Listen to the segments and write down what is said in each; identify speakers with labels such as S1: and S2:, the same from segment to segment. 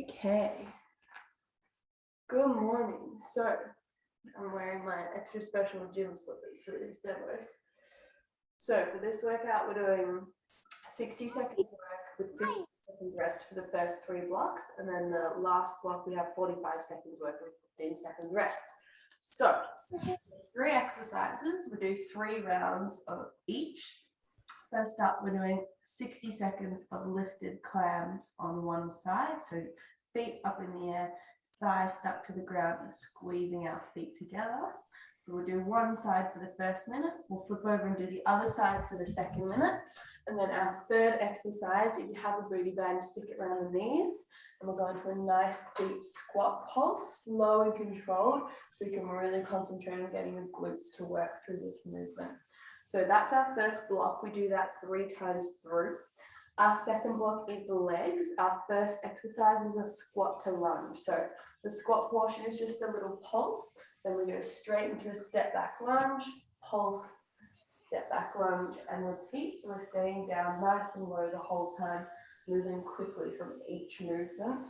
S1: Okay. Good morning. So I'm wearing my extra special gym slippers for these demos. So for this workout, we're doing 60 seconds work with 50 seconds rest for the first 3 blocks. And then the last block, we have 45 seconds work with 15 seconds rest. So 3 exercises, we do 3 rounds of each. First up, we're doing 60 seconds of lifted clams on one side. So feet up in the air, thighs stuck to the ground and squeezing our feet together. So we'll do one side for the first minute. We'll flip over and do the other side for the second minute. And then our third exercise, if you have a booty band, stick it around the knees. And we're going to a nice deep squat pulse, slow and controlled, so we can really concentrate on getting the glutes to work through this movement. So that's our first block. We do that 3 times through. Our second block is the legs. Our first exercise is a squat to lunge. So the squat portion is just a little pulse. Then we go straight into a step back lunge, pulse, step back lunge, and repeat. So we're staying down nice and low the whole time, moving quickly from each movement.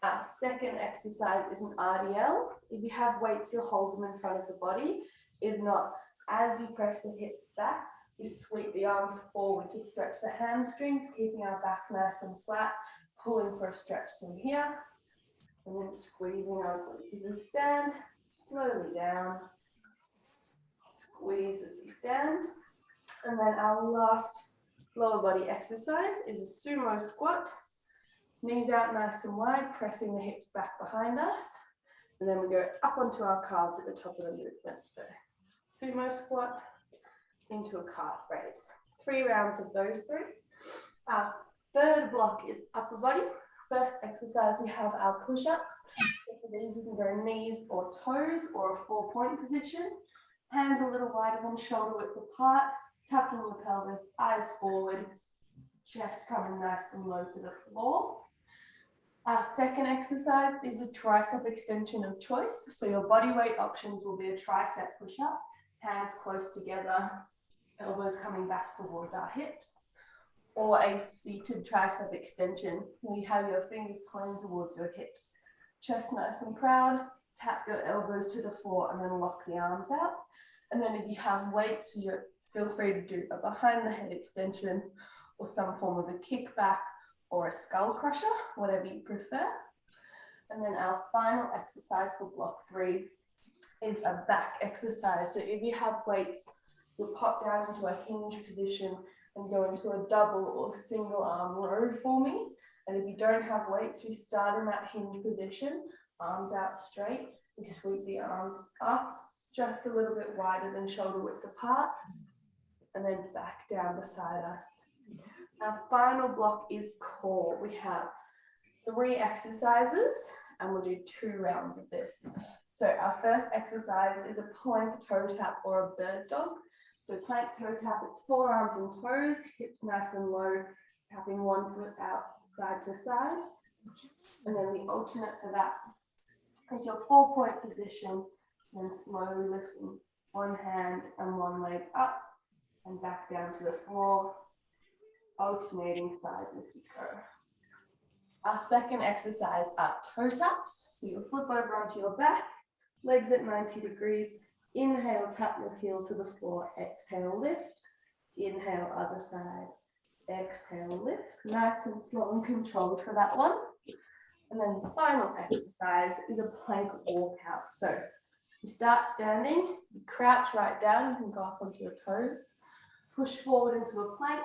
S1: Our second exercise is an RDL. If you have weights, you'll hold them in front of the body. If not, as you press the hips back, you sweep the arms forward to stretch the hamstrings, keeping our back nice and flat, pulling for a stretch through here, and then squeezing our glutes as we stand, slowly down, squeeze as we stand. And then our last lower body exercise is a sumo squat, knees out nice and wide, pressing the hips back behind us, and then we go up onto our calves at the top of the movement. So sumo squat into a calf raise. 3 rounds of those 3. Our third block is upper body. First exercise, we have our push-ups. For these, we can go knees or toes or a 4-point position. Hands a little wider than shoulder width apart, tucking the pelvis, eyes forward, chest coming nice and low to the floor. Our second exercise is a tricep extension of choice. So your body weight options will be a tricep push-up, hands close together, elbows coming back towards our hips, or a seated tricep extension where you have your fingers pointing towards your hips, chest nice and proud, tap your elbows to the floor and then lock the arms out. And then if you have weights, you feel free to do a behind the head extension or some form of a kickback or a skull crusher, whatever you prefer. And then our final exercise for block 3 is a back exercise. So if you have weights, you'll pop down into a hinge position and go into a double or single arm row for me. And if you don't have weights, we start in that hinge position, arms out straight. We sweep the arms up just a little bit wider than shoulder width apart, and then back down beside us. Our final block is core. We have 3 exercises and we'll do 2 rounds of this. So our first exercise is a plank toe tap or a bird dog. So plank toe tap, it's forearms and toes, hips nice and low, tapping one foot out side to side. And then the alternate for that is your 4-point position, then slowly lifting one hand and one leg up and back down to the floor, alternating sides as you go. Our second exercise are toe taps. So you'll flip over onto your back, legs at 90 degrees. Inhale, tap your heel to the floor. Exhale, lift. Inhale, other side. Exhale, lift. Nice and slow and controlled for that one. And then the final exercise is a plank walkout. So you start standing, you crouch right down. You can go up onto your toes. Push forward into a plank.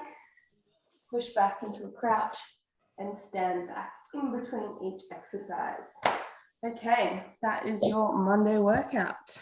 S1: Push back into a crouch. And stand back in between each exercise. Okay, that is your Monday workout.